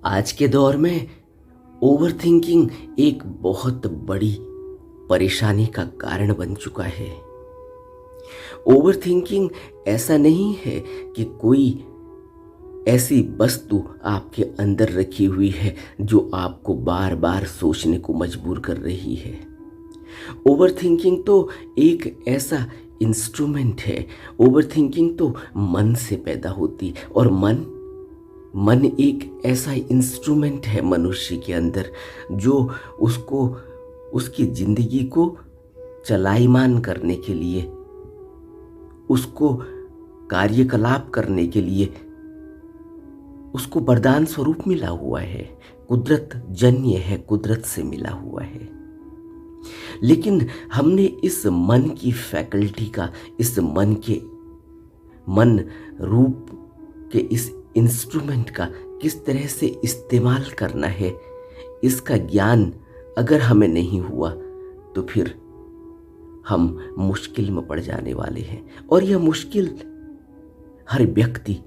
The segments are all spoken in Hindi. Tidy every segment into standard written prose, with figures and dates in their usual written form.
आज के दौर में ओवरथिंकिंग एक बहुत बड़ी परेशानी का कारण बन चुका है। ओवरथिंकिंग ऐसा नहीं है कि कोई ऐसी वस्तु आपके अंदर रखी हुई है जो आपको बार बार सोचने को मजबूर कर रही है। ओवरथिंकिंग तो एक ऐसा इंस्ट्रूमेंट है। ओवरथिंकिंग तो मन से पैदा होती और मन एक ऐसा इंस्ट्रूमेंट है मनुष्य के अंदर जो उसको उसकी जिंदगी को चलायमान करने के लिए, उसको कार्यकलाप करने के लिए उसको वरदान स्वरूप मिला हुआ है। कुदरत जन्य है, कुदरत से मिला हुआ है। लेकिन हमने इस मन की फैकल्टी का, इस मन रूप के इस इंस्ट्रूमेंट का किस तरह से इस्तेमाल करना है, इसका ज्ञान अगर हमें नहीं हुआ तो फिर हम मुश्किल में पड़ जाने वाले हैं। और यह मुश्किल हर व्यक्ति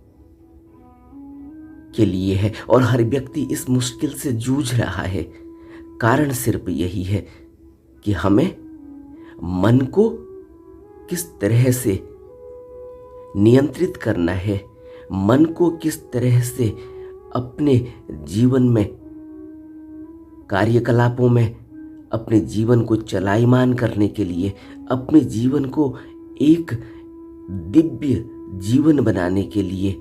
के लिए है और हर व्यक्ति इस मुश्किल से जूझ रहा है। कारण सिर्फ यही है कि हमें मन को किस तरह से नियंत्रित करना है, मन को किस तरह से अपने जीवन में, कार्यकलापों में, अपने जीवन को चलायमान करने के लिए, अपने जीवन को एक दिव्य जीवन बनाने के लिए,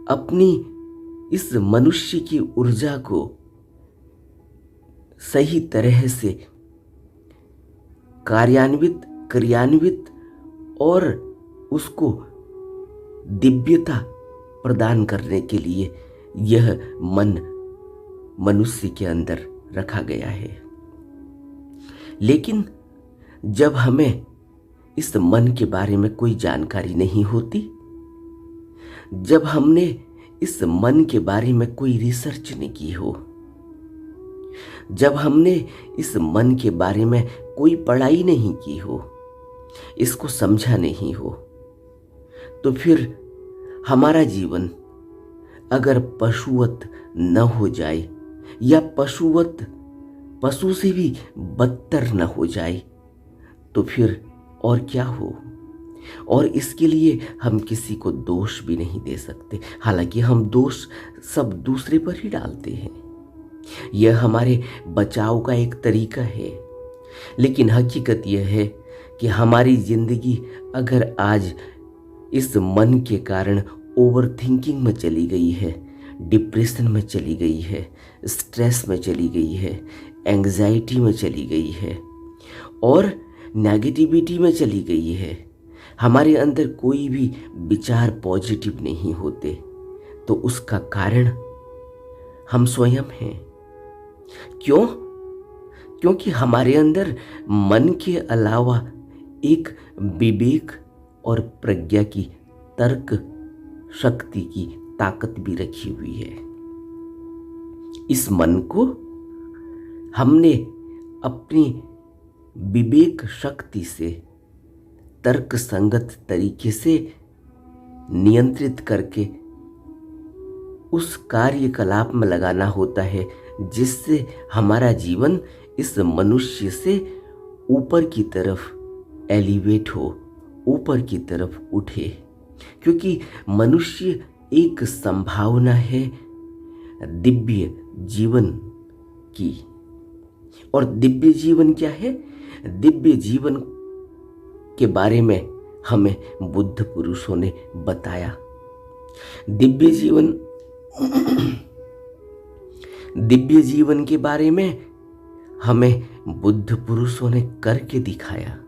अपनी इस मनुष्य की ऊर्जा को सही तरह से क्रियान्वित और उसको दिव्यता प्रदान करने के लिए यह मन मनुष्य के अंदर रखा गया है। लेकिन जब हमें इस मन के बारे में कोई जानकारी नहीं होती, जब हमने इस मन के बारे में कोई रिसर्च नहीं की हो, जब हमने इस मन के बारे में कोई पढ़ाई नहीं की हो, इसको समझा नहीं हो, तो फिर हमारा जीवन अगर पशुवत न हो जाए या पशु से भी बदतर न हो जाए तो फिर और क्या हो। और इसके लिए हम किसी को दोष भी नहीं दे सकते। हालांकि हम दोष सब दूसरे पर ही डालते हैं, यह हमारे बचाव का एक तरीका है। लेकिन हकीकत यह है कि हमारी जिंदगी अगर आज इस मन के कारण ओवरथिंकिंग में चली गई है, डिप्रेशन में चली गई है, स्ट्रेस में चली गई है, एंग्जाइटी में चली गई है और नेगेटिविटी में चली गई है, हमारे अंदर कोई भी विचार पॉजिटिव नहीं होते, तो उसका कारण हम स्वयं हैं। क्यों? क्योंकि हमारे अंदर मन के अलावा एक विवेक और प्रज्ञा की, तर्क शक्ति की ताकत भी रखी हुई है। इस मन को हमने अपनी विवेक शक्ति से तर्क संगत तरीके से नियंत्रित करके उस कार्यकलाप में लगाना होता है जिससे हमारा जीवन इस मनुष्य से ऊपर की तरफ एलिवेट हो, ऊपर की तरफ उठे। क्योंकि मनुष्य एक संभावना है दिव्य जीवन की। और दिव्य जीवन क्या है? दिव्य जीवन के बारे में हमें बुद्ध पुरुषों ने बताया। दिव्य जीवन के बारे में हमें बुद्ध पुरुषों ने करके दिखाया,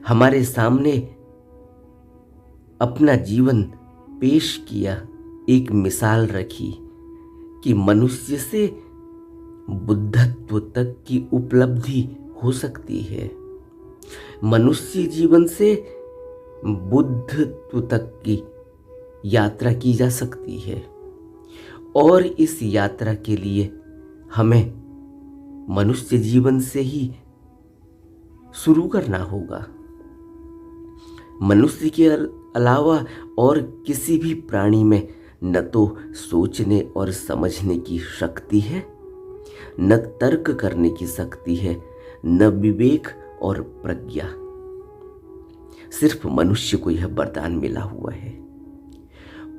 हमारे सामने अपना जीवन पेश किया, एक मिसाल रखी कि मनुष्य से बुद्धत्व तक की उपलब्धि हो सकती है, मनुष्य जीवन से बुद्धत्व तक की यात्रा की जा सकती है। और इस यात्रा के लिए हमें मनुष्य जीवन से ही शुरू करना होगा। मनुष्य के अलावा और किसी भी प्राणी में न तो सोचने और समझने की शक्ति है, न तर्क करने की शक्ति है, न विवेक और प्रज्ञा। सिर्फ मनुष्य को यह वरदान मिला हुआ है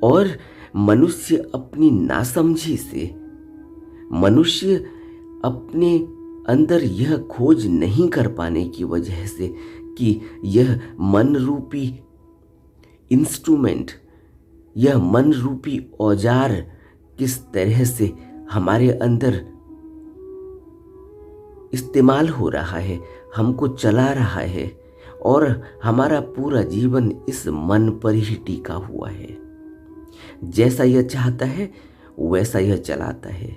और मनुष्य अपनी नासमझी से, मनुष्य अपने अंदर यह खोज नहीं कर पाने की वजह से कि यह मन रूपी इंस्ट्रूमेंट, यह मन रूपी औजार किस तरह से हमारे अंदर इस्तेमाल हो रहा है, हमको चला रहा है और हमारा पूरा जीवन इस मन पर ही टिका हुआ है। जैसा यह चाहता है वैसा यह चलाता है।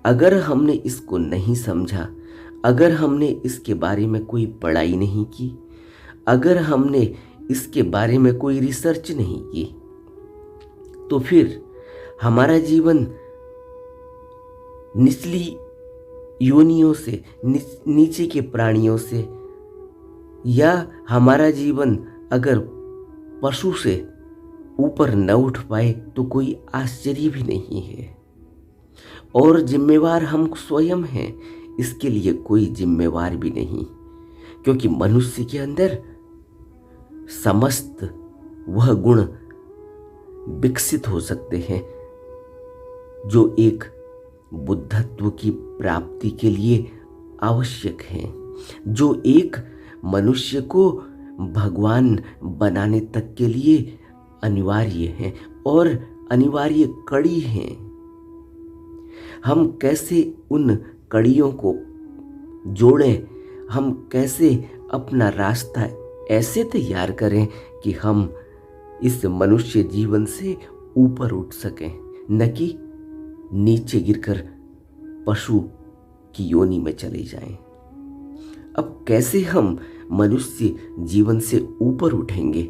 अगर हमने इसको नहीं समझा, अगर हमने इसके बारे में कोई पढ़ाई नहीं की, अगर हमने इसके बारे में कोई रिसर्च नहीं की, तो फिर हमारा जीवन निचली योनियों से, नीचे के प्राणियों से, या हमारा जीवन अगर पशु से ऊपर न उठ पाए तो कोई आश्चर्य भी नहीं है। और जिम्मेवार हम स्वयं हैं, इसके लिए कोई जिम्मेवार भी नहीं, क्योंकि मनुष्य के अंदर समस्त वह गुण विकसित हो सकते हैं जो एक बुद्धत्व की प्राप्ति के लिए आवश्यक हैं, जो एक मनुष्य को भगवान बनाने तक के लिए अनिवार्य हैं और अनिवार्य कड़ी हैं। हम कैसे उन कड़ियों को जोड़ें, हम कैसे अपना रास्ता ऐसे तैयार करें कि हम इस मनुष्य जीवन से ऊपर उठ सकें, न कि नीचे गिरकर पशु की योनि में चले जाएं। अब कैसे हम मनुष्य जीवन से ऊपर उठेंगे?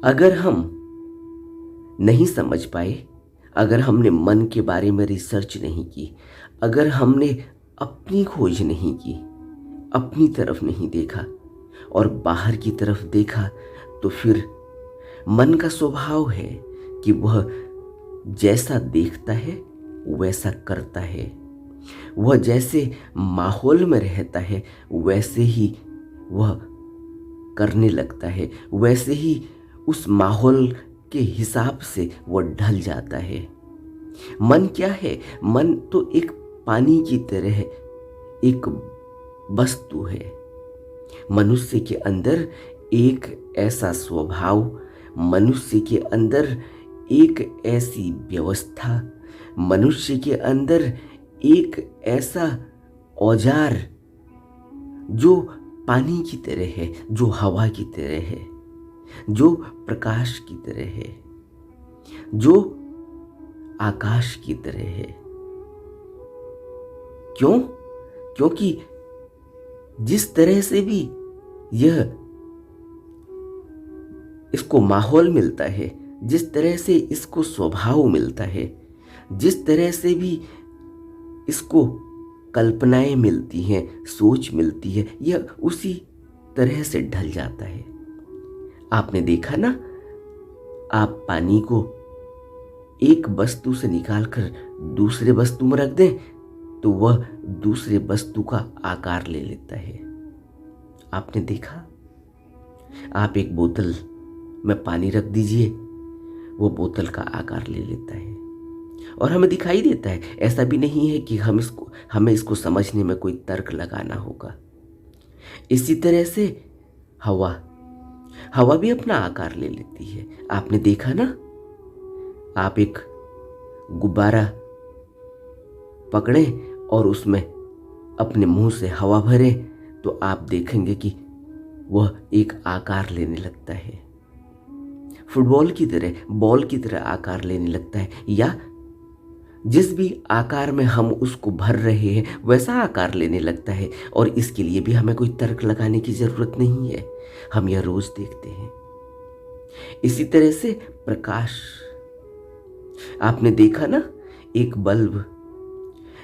अगर हम नहीं समझ पाए, अगर हमने मन के बारे में रिसर्च नहीं की, अगर हमने अपनी खोज नहीं की, अपनी तरफ नहीं देखा और बाहर की तरफ देखा, तो फिर मन का स्वभाव है कि वह जैसा देखता है वैसा करता है। वह जैसे माहौल में रहता है वैसे ही वह करने लगता है, वैसे ही उस माहौल के हिसाब से वह ढल जाता है। मन क्या है? मन तो एक पानी की तरह एक वस्तु है। मनुष्य के अंदर एक ऐसा स्वभाव, मनुष्य के अंदर एक ऐसी व्यवस्था, मनुष्य के अंदर एक ऐसा औजार जो पानी की तरह है, जो हवा की तरह है, जो प्रकाश की तरह है, जो आकाश की तरह है। क्यों? क्योंकि जिस तरह से भी यह इसको माहौल मिलता है, जिस तरह से इसको स्वभाव मिलता है, जिस तरह से भी इसको कल्पनाएं मिलती हैं, सोच मिलती है, यह उसी तरह से ढल जाता है। आपने देखा ना, आप पानी को एक वस्तु से निकालकर दूसरे वस्तु में रख दें तो वह दूसरे वस्तु का आकार ले लेता है। आपने देखा? आप एक बोतल में पानी रख दीजिए, वो बोतल का आकार ले लेता है और हमें दिखाई देता है। ऐसा भी नहीं है कि हमें इसको समझने में कोई तर्क लगाना होगा। इसी तरह से हवा भी अपना आकार ले लेती है। आपने देखा ना, आप एक गुब्बारा पकड़ें और उसमें अपने मुंह से हवा भरें तो आप देखेंगे कि वह एक आकार लेने लगता है, फुटबॉल की तरह, बॉल की तरह आकार लेने लगता है, या जिस भी आकार में हम उसको भर रहे हैं वैसा आकार लेने लगता है। और इसके लिए भी हमें कोई तर्क लगाने की जरूरत नहीं है, हम यह रोज देखते हैं। इसी तरह से प्रकाश, आपने देखा ना, एक बल्ब,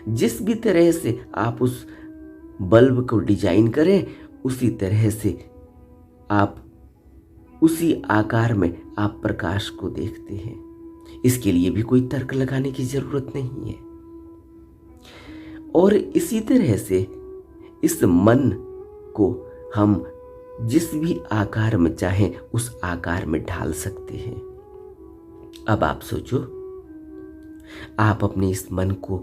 जिस भी तरह से आप उस बल्ब को डिजाइन करें उसी तरह से आप उसी आकार में आप प्रकाश को देखते हैं। इसके लिए भी कोई तर्क लगाने की जरूरत नहीं है। और इसी तरह से इस मन को हम जिस भी आकार में चाहें उस आकार में ढाल सकते हैं। अब आप सोचो, आप अपने इस मन को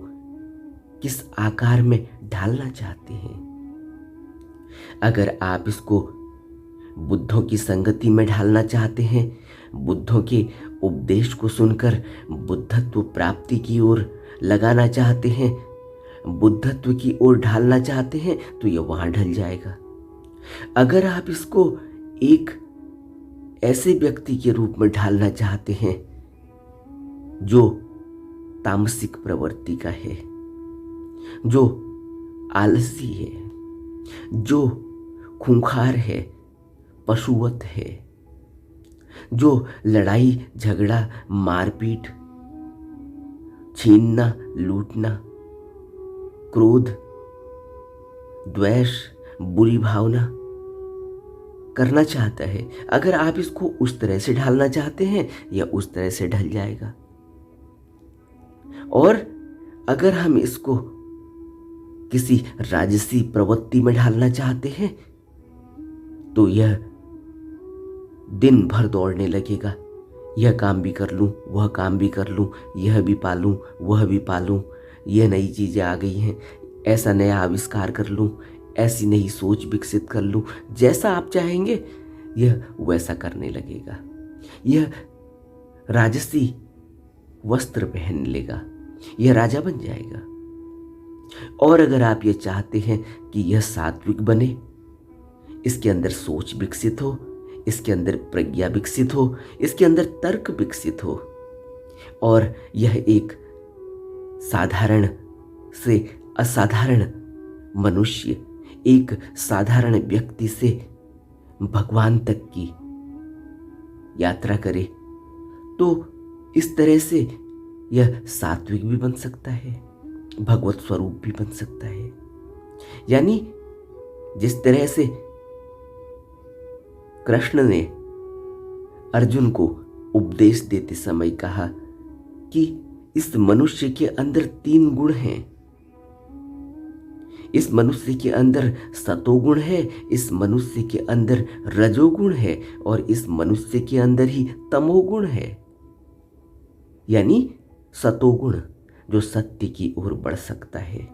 किस आकार में ढालना चाहते हैं। अगर आप इसको बुद्धों की संगति में ढालना चाहते हैं, बुद्धों के उपदेश को सुनकर बुद्धत्व प्राप्ति की ओर लगाना चाहते हैं, बुद्धत्व की ओर ढालना चाहते हैं, तो यह वहां ढल जाएगा। अगर आप इसको एक ऐसे व्यक्ति के रूप में ढालना चाहते हैं जो तामसिक प्रवृत्ति का है, जो आलसी है, जो खूंखार है, पशुवत है, जो लड़ाई झगड़ा मारपीट छीनना लूटना क्रोध द्वेष बुरी भावना करना चाहता है, अगर आप इसको उस तरह से ढालना चाहते हैं या उस तरह से ढल जाएगा। और अगर हम इसको किसी राजसी प्रवृत्ति में ढालना चाहते हैं तो यह दिन भर दौड़ने लगेगा। यह काम भी कर लूं, वह काम भी कर लूं, यह भी पालूं, वह भी पालूं, यह नई चीजें आ गई हैं, ऐसा नया आविष्कार कर लूं, ऐसी नई सोच विकसित कर लूं, जैसा आप चाहेंगे यह वैसा करने लगेगा। यह राजसी वस्त्र पहन लेगा, यह राजा बन जाएगा। और अगर आप ये चाहते हैं कि यह सात्विक बने, इसके अंदर सोच विकसित हो, इसके अंदर प्रज्ञा विकसित हो, इसके अंदर तर्क विकसित हो, और यह एक साधारण से असाधारण मनुष्य, एक साधारण व्यक्ति से भगवान तक की यात्रा करे, तो इस तरह से यह सात्विक भी बन सकता है, भगवत स्वरूप भी बन सकता है। यानी जिस तरह से कृष्ण ने अर्जुन को उपदेश देते समय कहा कि इस मनुष्य के अंदर 3 गुण हैं, इस मनुष्य के अंदर सतोगुण है, इस मनुष्य के अंदर रजोगुण है, और इस मनुष्य के अंदर ही तमोगुण है। यानी सतोगुण जो सत्य की ओर बढ़ सकता है,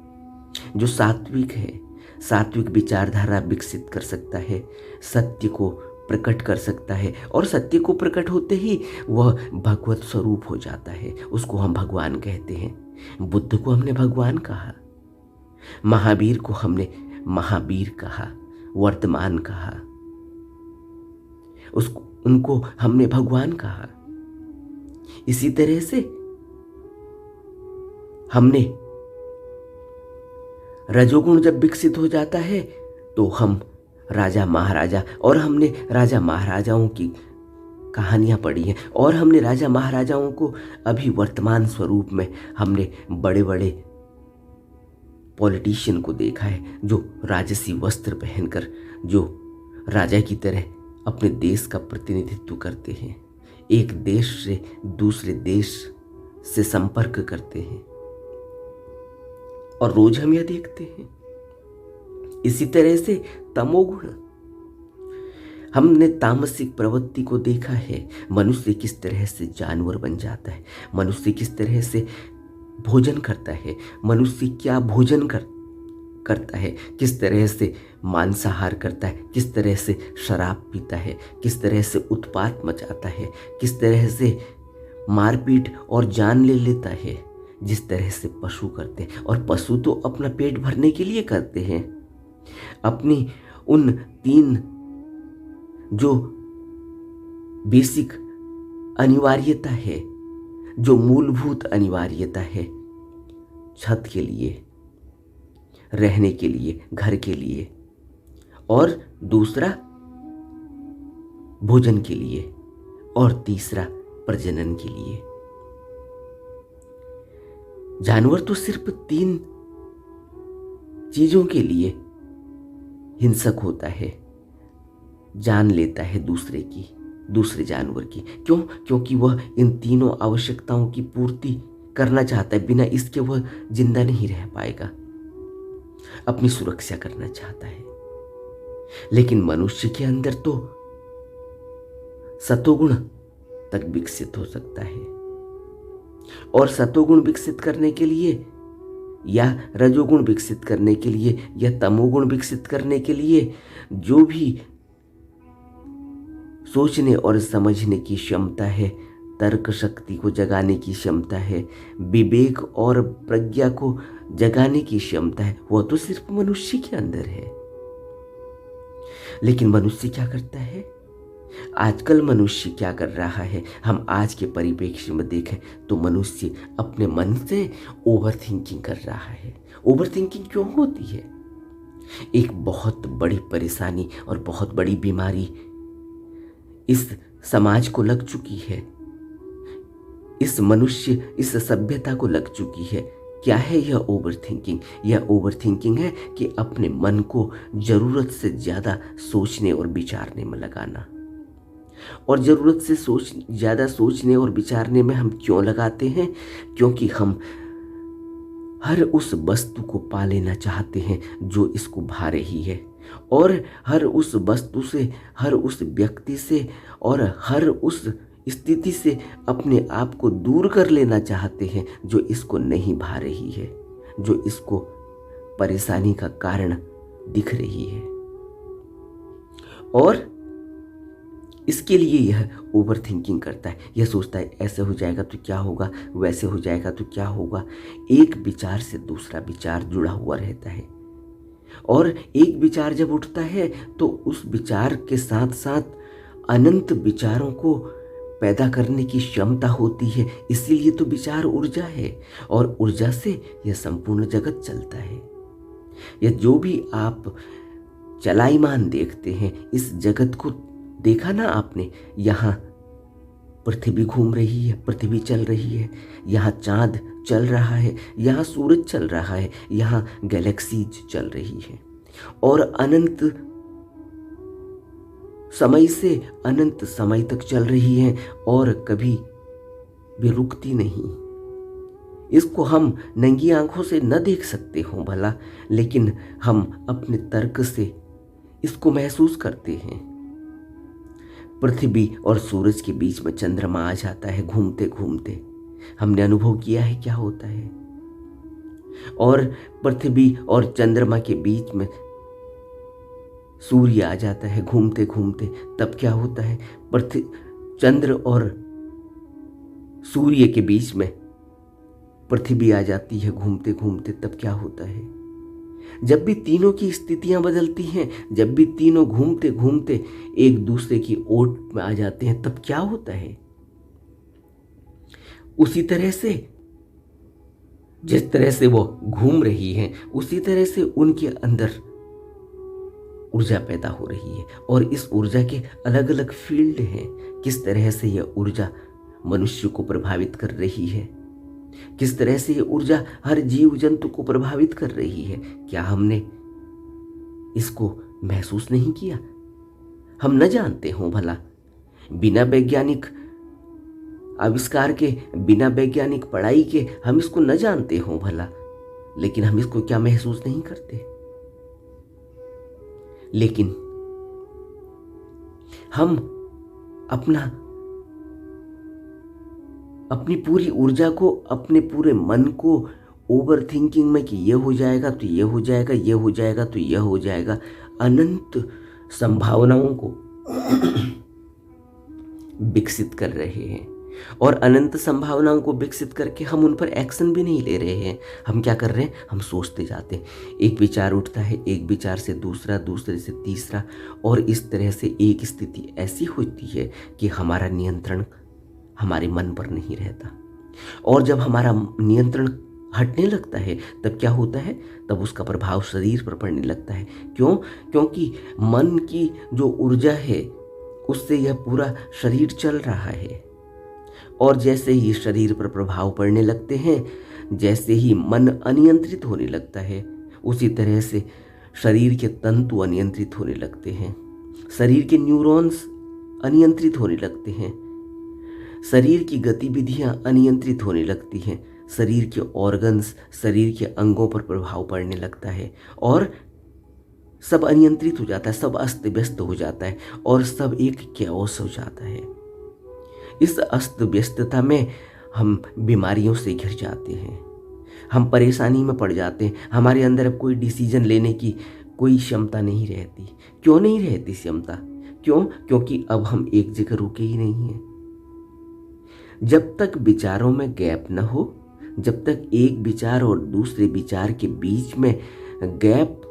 जो सात्विक है, सात्विक विचारधारा विकसित कर सकता है, सत्य को प्रकट कर सकता है, और सत्य को प्रकट होते ही वह भगवत स्वरूप हो जाता है, उसको हम भगवान कहते हैं। बुद्ध को हमने भगवान कहा, महावीर को हमने महावीर कहा, वर्तमान कहा, उनको हमने भगवान कहा। इसी तरह से हमने रजोगुण जब विकसित हो जाता है तो हम राजा महाराजा, और हमने राजा महाराजाओं की कहानियां पढ़ी हैं, और हमने राजा महाराजाओं को अभी वर्तमान स्वरूप में हमने बड़े बड़े पॉलिटिशियन को देखा है जो राजसी वस्त्र पहनकर, जो राजा की तरह अपने देश का प्रतिनिधित्व करते हैं, एक देश से दूसरे देश से संपर्क करते हैं, और रोज हम यह देखते हैं। इसी तरह से तमोगुण, हमने तामसिक प्रवृत्ति को देखा है, मनुष्य किस तरह से जानवर बन जाता है, मनुष्य किस तरह से भोजन करता है, मनुष्य क्या भोजन करता है, किस तरह से मांसाहार करता है, किस तरह से शराब पीता है, किस तरह से उत्पात मचाता है, किस तरह से मारपीट और जान ले लेता है, जिस तरह से पशु करते हैं। और पशु तो अपना पेट भरने के लिए करते हैं, अपनी उन 3 जो बेसिक अनिवार्यता है, जो मूलभूत अनिवार्यता है, छत के लिए, रहने के लिए, घर के लिए, और दूसरा भोजन के लिए, और तीसरा प्रजनन के लिए। जानवर तो सिर्फ 3 चीजों के लिए हिंसक होता है, जान लेता है दूसरे की, दूसरे जानवर की। क्यों? क्योंकि वह इन तीनों आवश्यकताओं की पूर्ति करना चाहता है। बिना इसके वह जिंदा नहीं रह पाएगा, अपनी सुरक्षा करना चाहता है। लेकिन मनुष्य के अंदर तो सतोगुण तक विकसित हो सकता है, और सतोगुण विकसित करने के लिए या रजोगुण विकसित करने के लिए या तमोगुण विकसित करने के लिए जो भी सोचने और समझने की क्षमता है, तर्क शक्ति को जगाने की क्षमता है, विवेक और प्रज्ञा को जगाने की क्षमता है, वह तो सिर्फ मनुष्य के अंदर है। लेकिन मनुष्य क्या करता है? आजकल मनुष्य क्या कर रहा है? हम आज के परिप्रेक्ष्य में देखें तो मनुष्य अपने मन से ओवर थिंकिंग कर रहा है। ओवर थिंकिंग क्यों होती है? एक बहुत बड़ी परेशानी और बहुत बड़ी बीमारी इस समाज को लग चुकी है, इस मनुष्य, इस सभ्यता को लग चुकी है। क्या है यह ओवर थिंकिंग? यह ओवर थिंकिंग है कि अपने मन को जरूरत से ज़्यादा सोचने और विचारने में लगाना। और ज़रूरत से ज़्यादा सोचने और विचारने में हम क्यों लगाते हैं? क्योंकि हम हर उस वस्तु को पा लेना चाहते हैं जो इसको भा रही है, और हर उस वस्तु से, हर उस व्यक्ति से और हर उस स्थिति से अपने आप को दूर कर लेना चाहते हैं जो इसको नहीं भा रही है, जो इसको परेशानी का कारण दिख रही है। और इसके लिए यह ओवर थिंकिंग करता है। यह सोचता है ऐसे हो जाएगा तो क्या होगा, वैसे हो जाएगा तो क्या होगा। एक विचार से दूसरा विचार जुड़ा हुआ रहता है, और एक विचार जब उठता है तो उस विचार के साथ साथ अनंत विचारों को पैदा करने की क्षमता होती है। इसीलिए तो विचार ऊर्जा है, और ऊर्जा से यह संपूर्ण जगत चलता है। यह जो भी आप चलायमान देखते हैं, इस जगत को देखा ना आपने? यहाँ पृथ्वी घूम रही है, पृथ्वी चल रही है, यहाँ चांद चल रहा है, यहाँ सूरज चल रहा है, यहाँ गैलेक्सीज चल रही है, और अनंत समय से अनंत समय तक चल रही है, और कभी भी रुकती नहीं। इसको हम नंगी आंखों से न देख सकते हो भला, लेकिन हम अपने तर्क से इसको महसूस करते हैं। पृथ्वी और सूरज के बीच में चंद्रमा आ जाता है घूमते घूमते। हमने अनुभव किया है क्या होता है। और पृथ्वी और चंद्रमा के बीच में सूर्य आ जाता है घूमते घूमते, तब क्या होता है? चंद्र और सूर्य के बीच में पृथ्वी आ जाती है घूमते घूमते, तब क्या होता है? जब भी तीनों की स्थितियां बदलती हैं, जब भी तीनों घूमते घूमते एक दूसरे की ओट में आ जाते हैं, तब क्या होता है? उसी तरह से, जिस तरह से वो घूम रही हैं, उसी तरह से उनके अंदर ऊर्जा पैदा हो रही है, और इस ऊर्जा के अलग अलग फील्ड हैं। किस तरह से यह ऊर्जा मनुष्य को प्रभावित कर रही है, किस तरह से ये ऊर्जा हर जीव जंतु को प्रभावित कर रही है, क्या हमने इसको महसूस नहीं किया? हम न जानते हो भला? बिना वैज्ञानिक आविष्कार के, बिना वैज्ञानिक पढ़ाई के हम इसको न जानते हो भला, लेकिन हम इसको क्या महसूस नहीं करते? लेकिन हम अपनी पूरी ऊर्जा को, अपने पूरे मन को ओवर थिंकिंग में कि ये हो जाएगा तो ये हो जाएगा, ये हो जाएगा तो ये हो जाएगा, अनंत संभावनाओं को विकसित कर रहे हैं। और अनंत संभावनाओं को विकसित करके हम उन पर एक्शन भी नहीं ले रहे हैं। हम क्या कर रहे हैं? हम सोचते जाते हैं। एक विचार उठता है, एक विचार से दूसरा, दूसरे से तीसरा, और इस तरह से एक स्थिति ऐसी होती है कि हमारा नियंत्रण हमारे मन पर नहीं रहता। और जब हमारा नियंत्रण हटने लगता है, तब क्या होता है? तब उसका प्रभाव शरीर पर पड़ने लगता है। क्यों? क्योंकि मन की जो ऊर्जा है उससे यह पूरा शरीर चल रहा है, और जैसे ही शरीर पर प्रभाव पड़ने लगते हैं, जैसे ही मन अनियंत्रित होने लगता है, उसी तरह से शरीर के तंतु अनियंत्रित होने लगते हैं। शरीर के न्यूरॉन्स अनियंत्रित होने लगते हैं, शरीर की गतिविधियां अनियंत्रित होने लगती हैं, शरीर के ऑर्गन्स, शरीर के अंगों पर प्रभाव पड़ने लगता है और सब अनियंत्रित हो जाता है, सब अस्त व्यस्त हो जाता है और सब एक कैओस हो जाता है। इस अस्त व्यस्तता में हम बीमारियों से घिर जाते हैं, हम परेशानी में पड़ जाते हैं, हमारे अंदर अब कोई डिसीजन लेने की कोई क्षमता नहीं रहती। क्यों नहीं रहती क्षमता? क्यों? क्योंकि अब हम एक जगह रुके ही नहीं हैं। जब तक विचारों में गैप न हो, जब तक एक विचार और दूसरे विचार के बीच में गैप,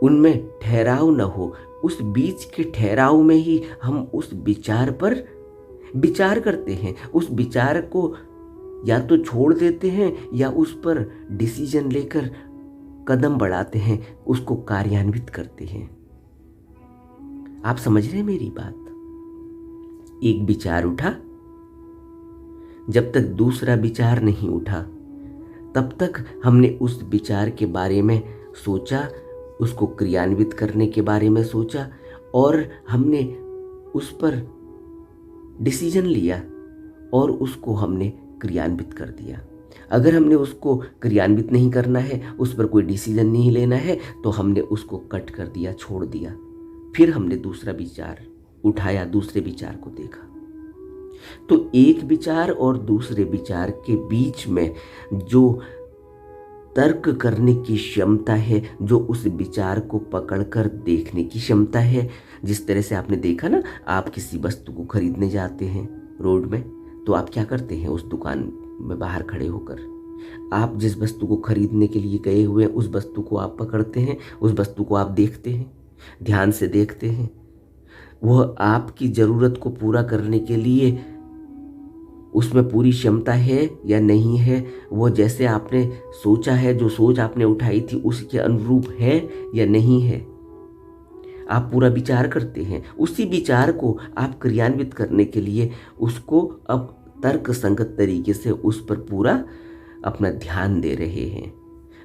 उनमें ठहराव न हो, उस बीच के ठहराव में ही हम उस विचार पर विचार करते हैं, उस विचार को या तो छोड़ देते हैं या उस पर डिसीजन लेकर कदम बढ़ाते हैं, उसको कार्यान्वित करते हैं। आप समझ रहे हैं मेरी बात? एक विचार उठा, जब तक दूसरा विचार नहीं उठा तब तक हमने उस विचार के बारे में सोचा, उसको क्रियान्वित करने के बारे में सोचा और हमने उस पर डिसीजन लिया और उसको हमने क्रियान्वित कर दिया। अगर हमने उसको क्रियान्वित नहीं करना है, उस पर कोई डिसीजन नहीं लेना है, तो हमने उसको कट कर दिया, छोड़ दिया। फिर हमने दूसरा विचार उठाया, दूसरे विचार को देखा। तो एक विचार और दूसरे विचार के बीच में जो तर्क करने की क्षमता है, जो उस विचार को पकड़कर देखने की क्षमता है, जिस तरह से आपने देखा ना, आप किसी वस्तु को खरीदने जाते हैं रोड में, तो आप क्या करते हैं? उस दुकान में बाहर खड़े होकर आप जिस वस्तु को खरीदने के लिए गए हुए हैं, उस वस्तु को आप पकड़ते हैं, उस वस्तु को आप देखते हैं, ध्यान से देखते हैं। वह आपकी ज़रूरत को पूरा करने के लिए उसमें पूरी क्षमता है या नहीं है, वो जैसे आपने सोचा है, जो सोच आपने उठाई थी उसके अनुरूप है या नहीं है, आप पूरा विचार करते हैं। उसी विचार को आप क्रियान्वित करने के लिए उसको अब तर्क संगत तरीके से उस पर पूरा अपना ध्यान दे रहे हैं।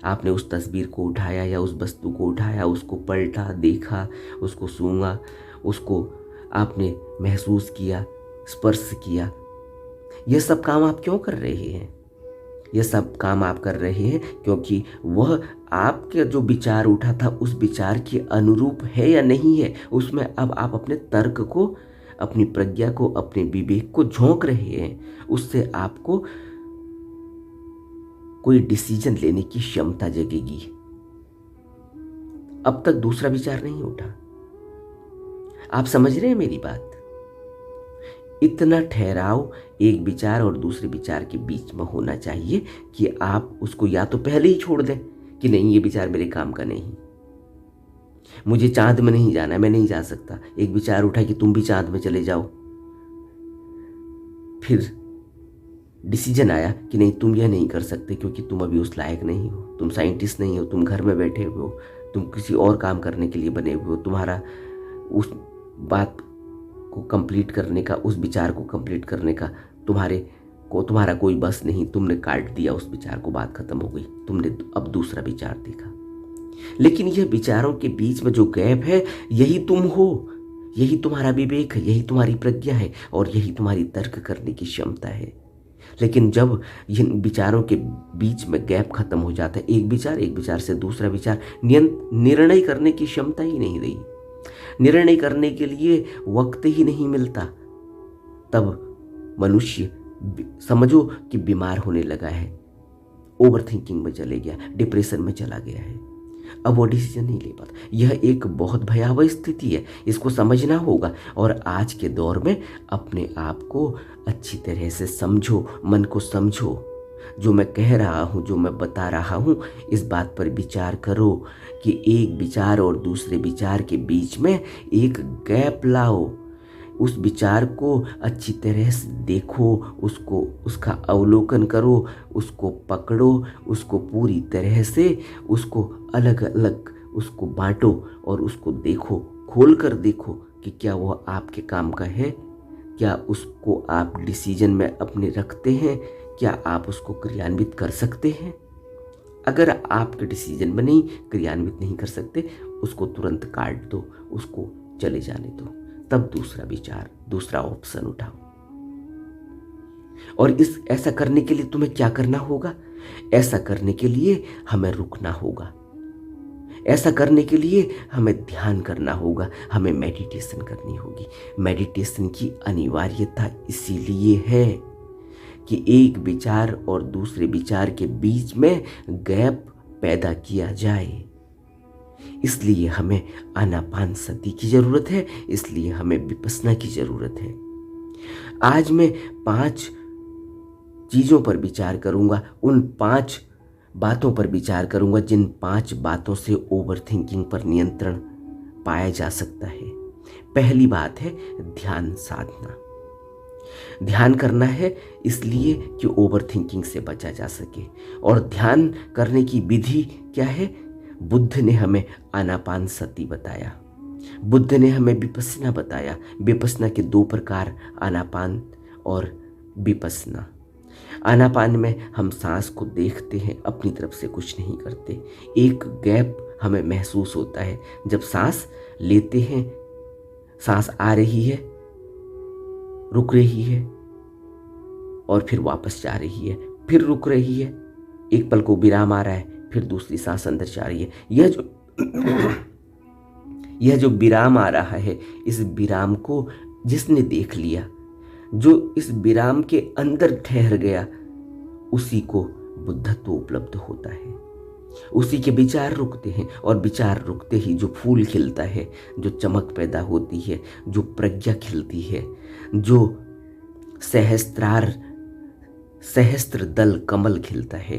आपने उस तस्वीर को उठाया या उस वस्तु को उठाया, उसको पलटा, देखा, उसको सूंघा, उसको आपने महसूस किया, स्पर्श किया। यह सब काम आप क्यों कर रहे हैं? यह सब काम आप कर रहे हैं क्योंकि वह आपके जो विचार उठा था उस विचार के अनुरूप है या नहीं है, उसमें अब आप अपने तर्क को, अपनी प्रज्ञा को, अपने विवेक को झोंक रहे हैं। उससे आपको कोई डिसीजन लेने की क्षमता जगेगी। अब तक दूसरा विचार नहीं उठा। आप समझ रहे हैं मेरी बात? इतना ठहराव एक विचार और दूसरे विचार के बीच में होना चाहिए कि आप उसको या तो पहले ही छोड़ दें कि नहीं, ये विचार मेरे काम का नहीं, मुझे चांद में नहीं जाना, मैं नहीं जा सकता। एक विचार उठा कि तुम भी चांद में चले जाओ, फिर डिसीजन आया कि नहीं, तुम यह नहीं कर सकते क्योंकि तुम अभी उस लायक नहीं हो, तुम साइंटिस्ट नहीं हो, तुम घर में बैठे हुए हो, तुम किसी और काम करने के लिए बने हुए हो, तुम्हारा उस बात को कंप्लीट करने का, उस विचार को कंप्लीट करने का तुम्हारा कोई बस नहीं, तुमने काट दिया उस विचार को, बात खत्म हो गई, तुमने अब दूसरा विचार देखा। लेकिन यह विचारों के बीच में जो गैप है, यही तुम हो, यही तुम्हारा विवेक है, यही तुम्हारी प्रज्ञा है और यही तुम्हारी तर्क करने की क्षमता है। लेकिन जब इन विचारों के बीच में गैप खत्म हो जाता है, एक विचार से दूसरा विचार, निर्णय करने की क्षमता ही नहीं रही, निर्णय करने के लिए वक्त ही नहीं मिलता, तब मनुष्य समझो कि बीमार होने लगा है, ओवर थिंकिंग में चले गया, डिप्रेशन में चला गया है। अब वो डिसीजन नहीं ले पाता। यह एक बहुत भयावह स्थिति है, इसको समझना होगा। और आज के दौर में अपने आप को अच्छी तरह से समझो, मन को समझो। जो मैं कह रहा हूँ, जो मैं बता रहा हूँ, इस बात पर विचार करो कि एक विचार और दूसरे विचार के बीच में एक गैप लाओ। उस विचार को अच्छी तरह से देखो, उसका अवलोकन करो, उसको पकड़ो, उसको पूरी तरह से उसको अलग अलग उसको बांटो और उसको देखो, खोल कर देखो कि क्या वह आपके काम का है, क्या उसको आप डिसीजन में अपने रखते हैं, क्या आप उसको क्रियान्वित कर सकते हैं। अगर आपके डिसीजन में नहीं क्रियान्वित नहीं कर सकते, उसको तुरंत काट दो, उसको चले जाने दो। तब दूसरा विचार, दूसरा ऑप्शन उठाओ। और ऐसा करने के लिए तुम्हें क्या करना होगा? ऐसा करने के लिए हमें रुकना होगा, ऐसा करने के लिए हमें ध्यान करना होगा, हमें मेडिटेशन करनी होगी। मेडिटेशन की अनिवार्यता इसीलिए है कि एक विचार और दूसरे विचार के बीच में गैप पैदा किया जाए। इसलिए हमें आनापानसति की जरूरत है, इसलिए हमें विपस्सना की जरूरत है। आज मैं 5 चीजों पर विचार करूंगा, उन 5 बातों पर विचार करूंगा जिन 5 बातों से ओवर थिंकिंग पर नियंत्रण पाया जा सकता है। पहली बात है ध्यान साधना। ध्यान करना है इसलिए कि ओवर थिंकिंग से बचा जा सके। और ध्यान करने की विधि क्या है? बुद्ध ने हमें आनापानसति बताया, बुद्ध ने हमें विपस्सना बताया। विपस्सना के 2 प्रकार, आनापान और विपस्सना। आनापान में हम सांस को देखते हैं, अपनी तरफ से कुछ नहीं करते। एक गैप हमें महसूस होता है जब सांस लेते हैं, सांस आ रही है, रुक रही है और फिर वापस जा रही है, फिर रुक रही है, एक पल को विराम आ रहा है, फिर दूसरी सांस अंदर जा रही है। यह जो विराम आ रहा है, इस विराम को जिसने देख लिया, जो इस विराम के अंदर ठहर गया, उसी को बुद्धत्व उपलब्ध होता है। उसी के विचार रुकते हैं और विचार रुकते ही जो फूल खिलता है, जो चमक पैदा होती है, जो प्रज्ञा खिलती है, जो सहस्त्र दल कमल खिलता है,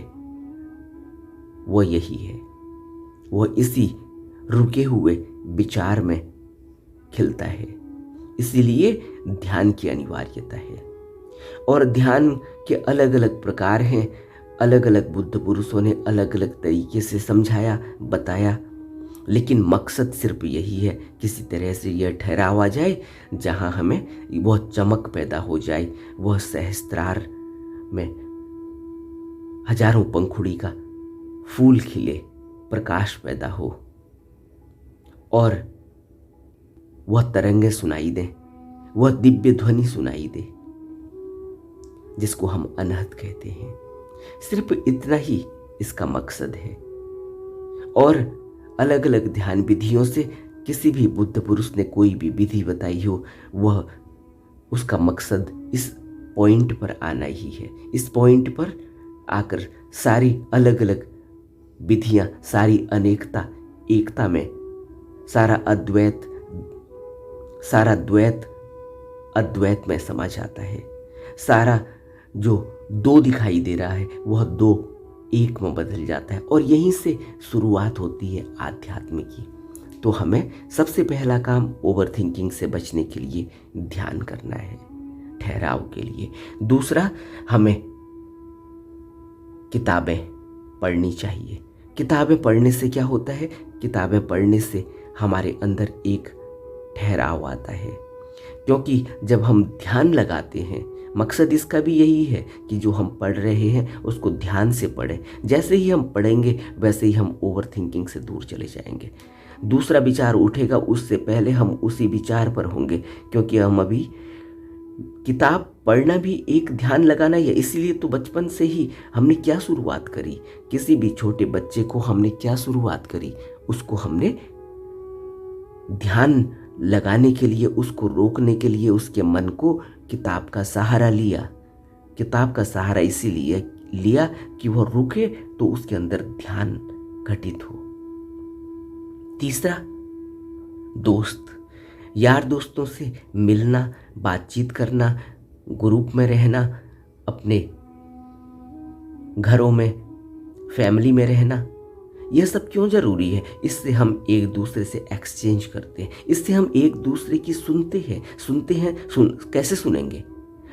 वो यही है। वो इसी रुके हुए विचार में खिलता है। इसीलिए ध्यान की अनिवार्यता है। और ध्यान के अलग अलग प्रकार हैं, अलग अलग बुद्ध पुरुषों ने अलग अलग तरीके से समझाया, बताया, लेकिन मकसद सिर्फ यही है, किसी तरह से यह ठहराव आ जाए जहाँ हमें वह चमक पैदा हो जाए, वह सहस्त्रार में हजारों पंखुड़ी का फूल खिले, प्रकाश पैदा हो और वह तरंगे सुनाई दे, वह दिव्य ध्वनि सुनाई दे, जिसको हम अनहद कहते हैं। सिर्फ इतना ही इसका मकसद है। और अलग अलग ध्यान विधियों से किसी भी बुद्ध पुरुष ने कोई भी विधि बताई हो, वह उसका मकसद इस पॉइंट पर आना ही है। इस पॉइंट पर आकर सारी अलग अलग विधियां, सारी अनेकता एकता में, सारा द्वैत अद्वैत में समा जाता है। सारा जो 2 दिखाई दे रहा है वह 2 एक में बदल जाता है। और यहीं से शुरुआत होती है आध्यात्म की। तो हमें सबसे पहला काम ओवर थिंकिंग से बचने के लिए ध्यान करना है, ठहराव के लिए। दूसरा, हमें किताबें पढ़नी चाहिए। किताबें पढ़ने से क्या होता है? किताबें पढ़ने से हमारे अंदर एक ठहराव आता है। क्योंकि जब हम ध्यान लगाते हैं, मकसद इसका भी यही है कि जो हम पढ़ रहे हैं उसको ध्यान से पढ़ें। जैसे ही हम पढ़ेंगे वैसे ही हम ओवर थिंकिंग से दूर चले जाएंगे। दूसरा विचार उठेगा, उससे पहले हम उसी विचार पर होंगे, क्योंकि हम अभी किताब पढ़ना भी एक ध्यान लगाना ही है। इसीलिए तो बचपन से ही हमने क्या शुरुआत करी, किसी भी छोटे बच्चे को हमने क्या शुरुआत करी, उसको हमने ध्यान लगाने के लिए, उसको रोकने के लिए उसके मन को किताब का सहारा लिया। किताब का सहारा इसीलिए लिया कि वह रुके तो उसके अंदर ध्यान घटित हो। तीसरा, दोस्त, यार दोस्तों से मिलना, बातचीत करना, ग्रुप में रहना, अपने घरों में, फैमिली में रहना, यह सब क्यों जरूरी है? इससे हम एक दूसरे से एक्सचेंज करते हैं, इससे हम एक दूसरे की सुनते हैं। कैसे सुनेंगे?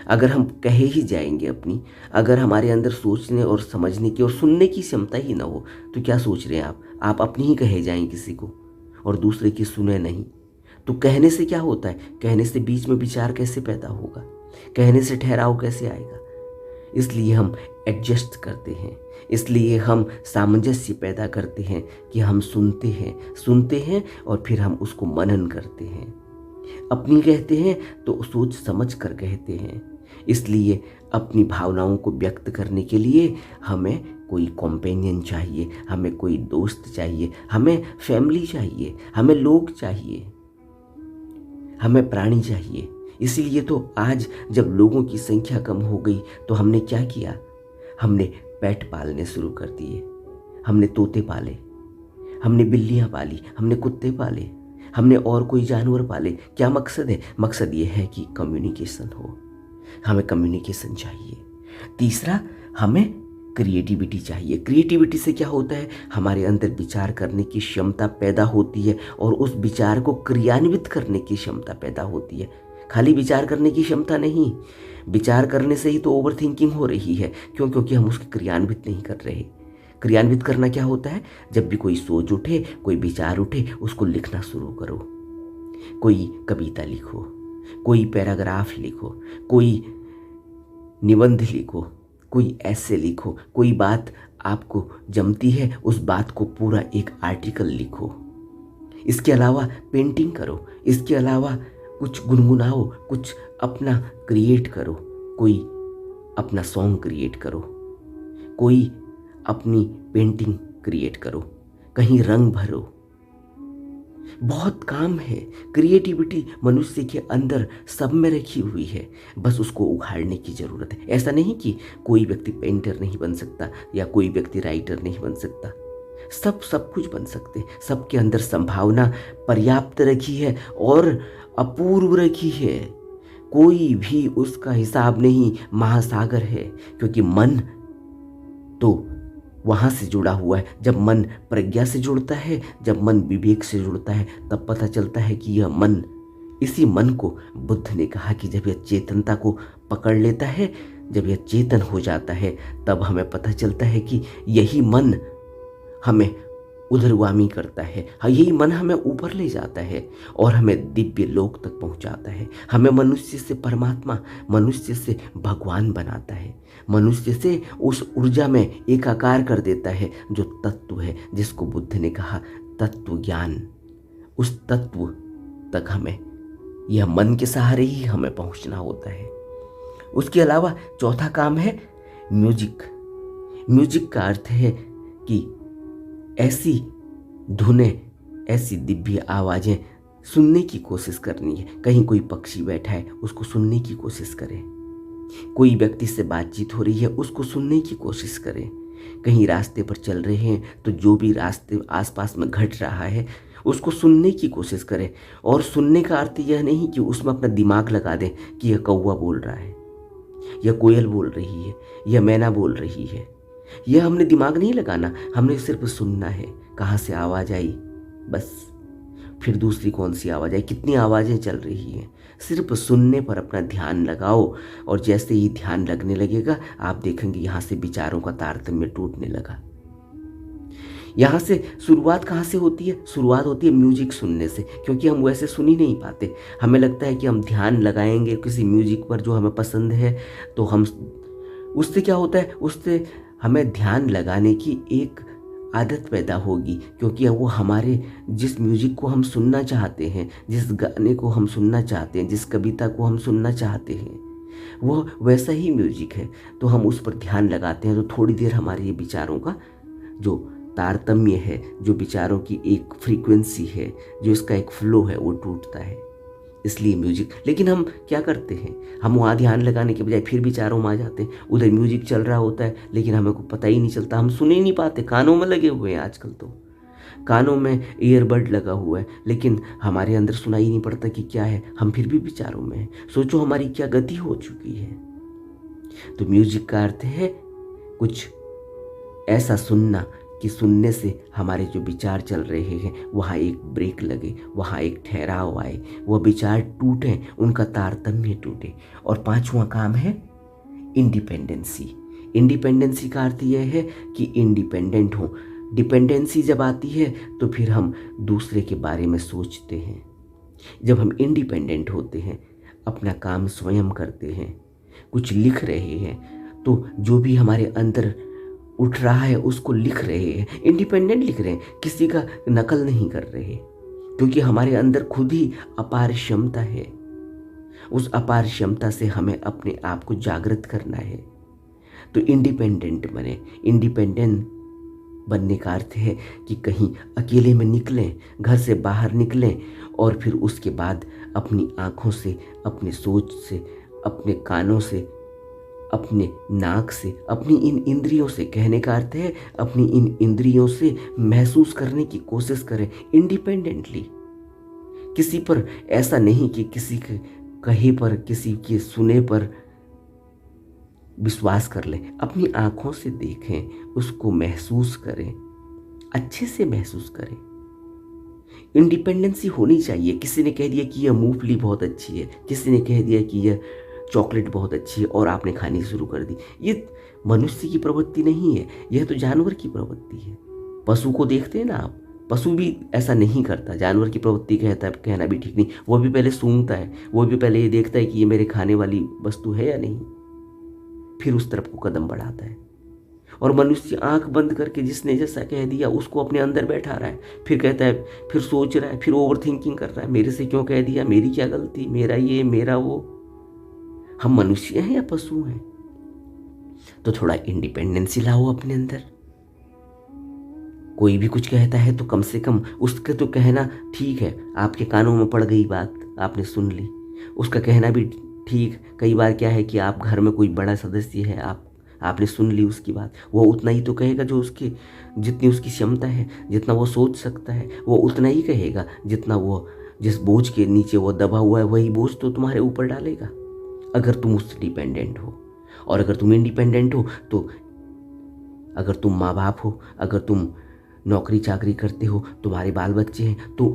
अगर हम कहे ही जाएंगे अपनी, अगर हमारे अंदर सोचने और समझने की और सुनने की क्षमता ही ना हो, तो क्या सोच रहे हैं आप अपनी ही कहे जाएं किसी को और दूसरे की सुने नहीं। तो कहने से क्या होता है? कहने से बीच में विचार कैसे पैदा होगा? कहने से ठहराव कैसे आएगा? इसलिए हम एडजस्ट करते हैं, इसलिए हम सामंजस्य पैदा करते हैं कि हम सुनते हैं और फिर हम उसको मनन करते हैं। अपनी कहते हैं तो सोच समझ कर कहते हैं। इसलिए अपनी भावनाओं को व्यक्त करने के लिए हमें कोई कॉम्पेनियन चाहिए, हमें कोई दोस्त चाहिए, हमें फैमिली चाहिए, हमें लोग चाहिए, हमें प्राणी चाहिए। इसीलिए तो आज जब लोगों की संख्या कम हो गई तो हमने क्या किया, हमने पेट पालने शुरू कर दिए। हमने तोते पाले, हमने बिल्लियां पाली, हमने कुत्ते पाले, हमने और कोई जानवर पाले। क्या मकसद है? मकसद ये है कि कम्युनिकेशन हो, हमें कम्युनिकेशन चाहिए। तीसरा, हमें क्रिएटिविटी चाहिए। क्रिएटिविटी से क्या होता है, हमारे अंदर विचार करने की क्षमता पैदा होती है और उस विचार को क्रियान्वित करने की क्षमता पैदा होती है। खाली विचार करने की क्षमता नहीं, विचार करने से ही तो ओवर थिंकिंग हो रही है। क्यों? क्योंकि हम उसको क्रियान्वित नहीं कर रहे। क्रियान्वित करना क्या होता है? जब भी कोई सोच उठे, कोई विचार उठे, उसको लिखना शुरू करो। कोई कविता लिखो, कोई पैराग्राफ लिखो, कोई निबंध लिखो, कोई ऐसे लिखो। कोई बात आपको जमती है, उस बात को पूरा एक आर्टिकल लिखो। इसके अलावा पेंटिंग करो, इसके अलावा कुछ गुनगुनाओ, कुछ अपना क्रिएट करो। कोई अपना सॉन्ग क्रिएट करो, कोई अपनी पेंटिंग क्रिएट करो, कहीं रंग भरो। बहुत काम है। क्रिएटिविटी मनुष्य के अंदर सब में रखी हुई है, बस उसको उघाड़ने की ज़रूरत है। ऐसा नहीं कि कोई व्यक्ति पेंटर नहीं बन सकता या कोई व्यक्ति राइटर नहीं बन सकता। सब कुछ बन सकते। सबके अंदर संभावना पर्याप्त रखी है और अपूर्व रखी है। कोई भी उसका हिसाब नहीं, महासागर है। क्योंकि मन तो वहाँ से जुड़ा हुआ है। जब मन प्रज्ञा से जुड़ता है, जब मन विवेक से जुड़ता है, तब पता चलता है कि यह मन, इसी मन को बुद्ध ने कहा कि जब यह चेतनता को पकड़ लेता है, जब यह चेतन हो जाता है, तब हमें पता चलता है कि यही मन हमें उधरगामी करता है। यही मन हमें ऊपर ले जाता है और हमें दिव्य लोक तक पहुंचाता है। हमें मनुष्य से परमात्मा, मनुष्य से भगवान बनाता है, मनुष्य से उस ऊर्जा में एकाकार कर देता है जो तत्व है, जिसको बुद्ध ने कहा तत्व ज्ञान। उस तत्व तक हमें यह मन के सहारे ही हमें पहुंचना होता है। उसके अलावा चौथा काम है म्यूजिक। म्यूजिक का अर्थ है कि ऐसी धुनें, ऐसी दिव्य आवाज़ें सुनने की कोशिश करनी है। कहीं कोई पक्षी बैठा है, उसको सुनने की कोशिश करें। कोई व्यक्ति से बातचीत हो रही है, उसको सुनने की कोशिश करें। कहीं रास्ते पर चल रहे हैं तो जो भी रास्ते आसपास में घट रहा है उसको सुनने की कोशिश करें। और सुनने का अर्थ यह नहीं कि उसमें अपना दिमाग लगा दें कि यह कौवा बोल रहा है, यह कोयल बोल रही है, यह मैना बोल रही है। यह हमने दिमाग नहीं लगाना, हमने सिर्फ सुनना है। कहाँ से आवाज़ आई, बस, फिर दूसरी कौन सी आवाज़ आई, कितनी आवाज़ें चल रही हैं। सिर्फ सुनने पर अपना ध्यान लगाओ और जैसे ही ध्यान लगने लगेगा आप देखेंगे यहाँ से विचारों का तारतम्य टूटने लगा। यहाँ से शुरुआत कहाँ से होती है? शुरुआत होती है म्यूजिक सुनने से। क्योंकि हम वैसे सुन ही नहीं पाते। हमें लगता है कि हम ध्यान लगाएंगे किसी म्यूजिक पर जो हमें पसंद है तो हम, उससे क्या होता है, उससे हमें ध्यान लगाने की एक आदत पैदा होगी। क्योंकि वो हमारे, जिस म्यूजिक को हम सुनना चाहते हैं, जिस गाने को हम सुनना चाहते हैं, जिस कविता को हम सुनना चाहते हैं, वो वैसा ही म्यूजिक है। तो हम उस पर ध्यान लगाते हैं तो थोड़ी देर हमारे ये विचारों का जो तारतम्य है, जो विचारों की एक फ्रीक्वेंसी है, जो इसका एक फ्लो है, वो टूटता है। इसलिए म्यूजिक। लेकिन हम क्या करते हैं, हम वहाँ ध्यान लगाने के बजाय फिर विचारों में आ जाते हैं। उधर म्यूजिक चल रहा होता है लेकिन हमें को पता ही नहीं चलता, हम सुन ही नहीं पाते। कानों में लगे हुए हैं आजकल, तो कानों में ईयरबड लगा हुआ है लेकिन हमारे अंदर सुनाई नहीं पड़ता कि क्या है, हम फिर भी विचारों में हैं। सोचो हमारी क्या गति हो चुकी है। तो म्यूजिक का अर्थ है कुछ ऐसा सुनना कि सुनने से हमारे जो विचार चल रहे हैं वहाँ एक ब्रेक लगे, वहाँ एक ठहराव आए, वह विचार टूटे, उनका तारतम्य टूटे। और पांचवा काम है इंडिपेंडेंसी। इंडिपेंडेंसी का अर्थ यह है कि इंडिपेंडेंट हो। डिपेंडेंसी जब आती है तो फिर हम दूसरे के बारे में सोचते हैं। जब हम इंडिपेंडेंट होते हैं, अपना काम स्वयं करते हैं, कुछ लिख रहे हैं, तो जो भी हमारे अंदर उठ रहा है उसको लिख रहे हैं, इंडिपेंडेंट लिख रहे हैं, किसी का नकल नहीं कर रहे। क्योंकि हमारे अंदर खुद ही अपार क्षमता है। उस अपार क्षमता से हमें अपने आप को जागृत करना है। तो इंडिपेंडेंट बने। इंडिपेंडेंट बनने का अर्थ है कि कहीं अकेले में निकलें, घर से बाहर निकलें और फिर उसके बाद अपनी आँखों से, अपने सोच से, अपने कानों से, अपने नाक से, अपनी इन इंद्रियों से, कहने का अर्थ है अपनी इन इंद्रियों से महसूस करने की कोशिश करें इंडिपेंडेंटली। किसी पर ऐसा नहीं कि किसी के कहे पर, किसी के सुने पर विश्वास कर लें। अपनी आंखों से देखें, उसको महसूस करें, अच्छे से महसूस करें। इंडिपेंडेंसी होनी चाहिए। किसी ने कह दिया कि यह मूंगफली बहुत अच्छी है, किसी ने कह दिया कि यह चॉकलेट बहुत अच्छी है और आपने खानी शुरू कर दी। ये मनुष्य की प्रवृत्ति नहीं है, यह तो जानवर की प्रवृत्ति है। पशु को देखते हैं ना आप, पशु भी ऐसा नहीं करता। जानवर की प्रवृत्ति कहना भी ठीक नहीं। वो भी पहले सूंघता है, वो भी पहले ये देखता है कि ये मेरे खाने वाली वस्तु है या नहीं, फिर उस तरफ को कदम बढ़ाता है। और मनुष्य आंख बंद करके जिसने जैसा कह दिया उसको अपने अंदर बैठा रहा है, फिर कहता है, फिर सोच रहा है, फिर ओवर थिंकिंग कर रहा है, मेरे से क्यों कह दिया, मेरी क्या गलती, मेरा ये, मेरा वो। हम मनुष्य हैं या पशु हैं? तो थोड़ा इंडिपेंडेंसी लाओ अपने अंदर। कोई भी कुछ कहता है तो कम से कम उसके तो कहना ठीक है, आपके कानों में पड़ गई बात, आपने सुन ली, उसका कहना भी ठीक। कई बार क्या है कि आप घर में कोई बड़ा सदस्य है, आपने सुन ली उसकी बात, वो उतना ही तो कहेगा जो उसकी, जितनी उसकी क्षमता है, जितना वो सोच सकता है, वो उतना ही कहेगा जितना वो, जिस बोझ के नीचे वो दबा हुआ है वही बोझ तो तुम्हारे ऊपर डालेगा, अगर तुम उससे डिपेंडेंट हो। और अगर तुम इंडिपेंडेंट हो तो, अगर तुम माँ बाप हो, अगर तुम नौकरी चाकरी करते हो, तुम्हारे बाल बच्चे हैं, तो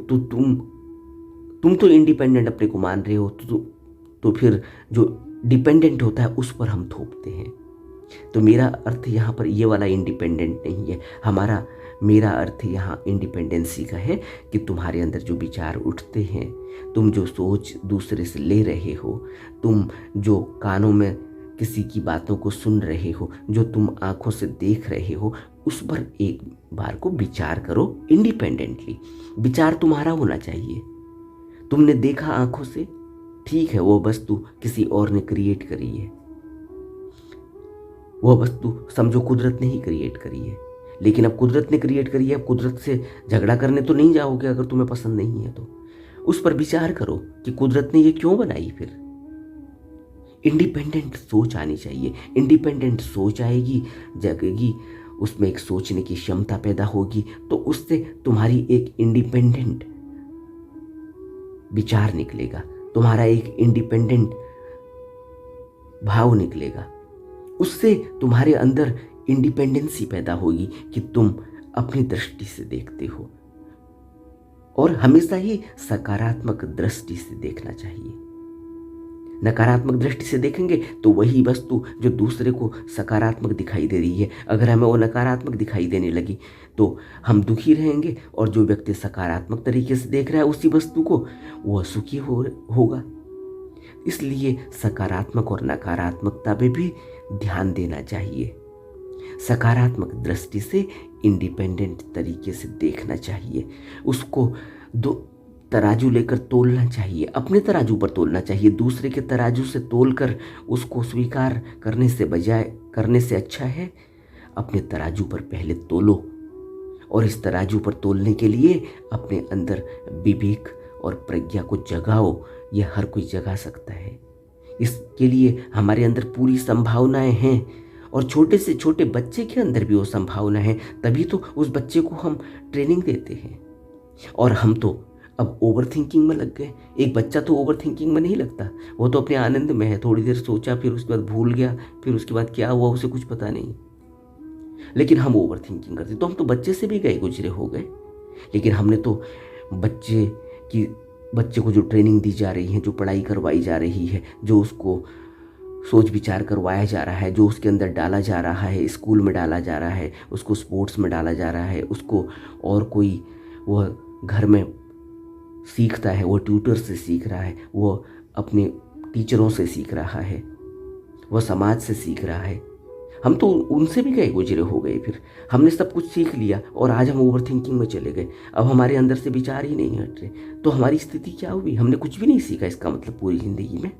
तुम तो इंडिपेंडेंट अपने को मान रहे हो, तो फिर जो डिपेंडेंट होता है उस पर हम थोपते हैं। तो मेरा अर्थ यहाँ पर ये वाला इंडिपेंडेंट नहीं है। मेरा अर्थ यहाँ इंडिपेंडेंसी का है कि तुम्हारे अंदर जो विचार उठते हैं, तुम जो सोच दूसरे से ले रहे हो, तुम जो कानों में किसी की बातों को सुन रहे हो, जो तुम आंखों से देख रहे हो, उस पर एक बार को विचार करो इंडिपेंडेंटली। विचार तुम्हारा होना चाहिए। तुमने देखा आंखों से, ठीक है, वो वस्तु किसी और ने क्रिएट करी है, वो वस्तु समझो कुदरत ने ही क्रिएट करी है, लेकिन अब कुदरत ने क्रिएट करी है, अब कुदरत से झगड़ा करने तो नहीं जाओगे अगर तुम्हें पसंद नहीं है तो। उस पर विचार करो कि कुदरत ने ये क्यों बनाई। फिर इंडिपेंडेंट सोच आनी चाहिए। इंडिपेंडेंट सोच आएगी, जगेगी, उसमें एक सोचने की क्षमता पैदा होगी, तो उससे तुम्हारी एक इंडिपेंडेंट विचार निकलेगा, तुम्हारा एक इंडिपेंडेंट भाव निकलेगा। उससे तुम्हारे अंदर इंडिपेंडेंसी पैदा होगी कि तुम अपनी दृष्टि से देखते हो, और हमेशा ही सकारात्मक दृष्टि से देखना चाहिए। नकारात्मक दृष्टि से देखेंगे तो वही वस्तु जो दूसरे को सकारात्मक दिखाई दे रही है, अगर हमें वो नकारात्मक दिखाई देने लगी तो हम दुखी रहेंगे, और जो व्यक्ति सकारात्मक तरीके से देख रहा है उसी वस्तु को, वह सुखी होगा। इसलिए सकारात्मक और नकारात्मकता पे भी ध्यान देना चाहिए। सकारात्मक दृष्टि से इंडिपेंडेंट तरीके से देखना चाहिए। उसको दो तराजू लेकर तोलना चाहिए, अपने तराजू पर तोलना चाहिए। दूसरे के तराजू से तोलकर उसको स्वीकार करने से अच्छा है अपने तराजू पर पहले तोलो, और इस तराजू पर तोलने के लिए अपने अंदर विवेक और प्रज्ञा को जगाओ। यह हर कोई जगा सकता है, इसके लिए हमारे अंदर पूरी संभावनाएं हैं, और छोटे से छोटे बच्चे के अंदर भी वो संभावना है, तभी तो उस बच्चे को हम ट्रेनिंग देते हैं। और हम तो अब ओवर थिंकिंग में लग गए। एक बच्चा तो ओवर थिंकिंग में नहीं लगता, वो तो अपने आनंद में है, थोड़ी देर सोचा, फिर उसके बाद भूल गया, फिर उसके बाद क्या हुआ उसे कुछ पता नहीं। लेकिन हम ओवर थिंकिंग करते, तो हम तो बच्चे से भी गए गुजरे हो गए। लेकिन हमने तो बच्चे को जो ट्रेनिंग दी जा रही है, जो पढ़ाई करवाई जा रही है, जो उसको सोच विचार करवाया जा रहा है, जो उसके अंदर डाला जा रहा है, स्कूल में डाला जा रहा है, उसको स्पोर्ट्स में डाला जा रहा है, उसको और कोई वह घर में सीखता है, वो ट्यूटर से सीख रहा है, वो अपने टीचरों से सीख रहा है, वह समाज से सीख रहा है। हम तो उनसे भी गए गुजरे हो गए। फिर हमने सब कुछ सीख लिया और आज हम ओवर थिंकिंग में चले गए। अब हमारे अंदर से विचार ही नहीं हट रहे, तो हमारी स्थिति क्या हुई? हमने कुछ भी नहीं सीखा इसका मतलब पूरी ज़िंदगी में।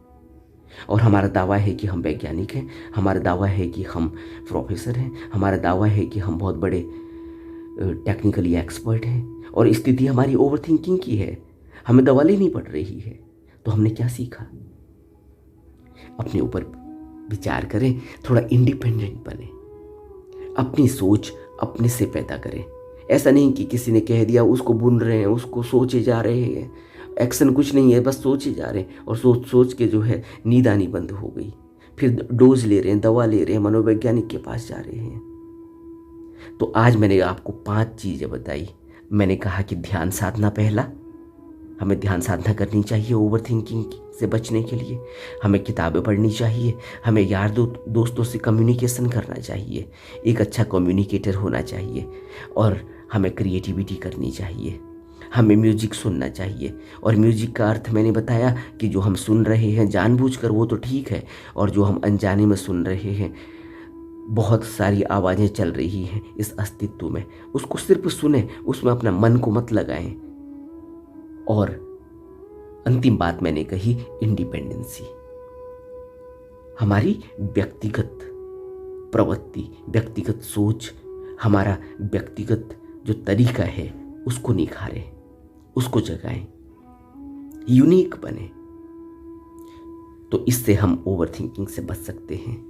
और हमारा दावा है कि हम वैज्ञानिक हैं, हमारा दावा है कि हम प्रोफेसर हैं, हमारा दावा है कि हम बहुत बड़े टेक्निकली एक्सपर्ट हैं, और स्थिति हमारी ओवर थिंकिंग की है, हमें दवा लेनी पड़ रही है। तो हमने क्या सीखा? अपने ऊपर विचार करें, थोड़ा इंडिपेंडेंट बने, अपनी सोच अपने से पैदा करें। ऐसा नहीं कि किसी ने कह दिया उसको बुन रहे हैं, उसको सोचे जा रहे हैं, एक्शन कुछ नहीं है, बस सोचे जा रहे हैं और सोच सोच के जो है नींद आनी बंद हो गई। फिर डोज ले रहे हैं, दवा ले रहे हैं, मनोवैज्ञानिक के पास जा रहे हैं। तो आज मैंने आपको 5 चीज़ें बताई। मैंने कहा कि ध्यान साधना पहला, हमें ध्यान साधना करनी चाहिए ओवर थिंकिंग से बचने के लिए। हमें किताबें पढ़नी चाहिए, हमें यार दोस्तों से कम्युनिकेशन करना चाहिए, एक अच्छा कम्युनिकेटर होना चाहिए, और हमें क्रिएटिविटी करनी चाहिए। हमें म्यूजिक सुनना चाहिए, और म्यूजिक का अर्थ मैंने बताया कि जो हम सुन रहे हैं जानबूझकर वो तो ठीक है, और जो हम अनजाने में सुन रहे हैं, बहुत सारी आवाज़ें चल रही हैं इस अस्तित्व में, उसको सिर्फ सुने, उसमें अपना मन को मत लगाएं। और अंतिम बात मैंने कही, इंडिपेंडेंसी। हमारी व्यक्तिगत प्रवृत्ति, व्यक्तिगत सोच, हमारा व्यक्तिगत जो तरीका है उसको निखारें, उसको जगाएं, यूनिक बने। तो इससे हम ओवर थिंकिंग से बच सकते हैं।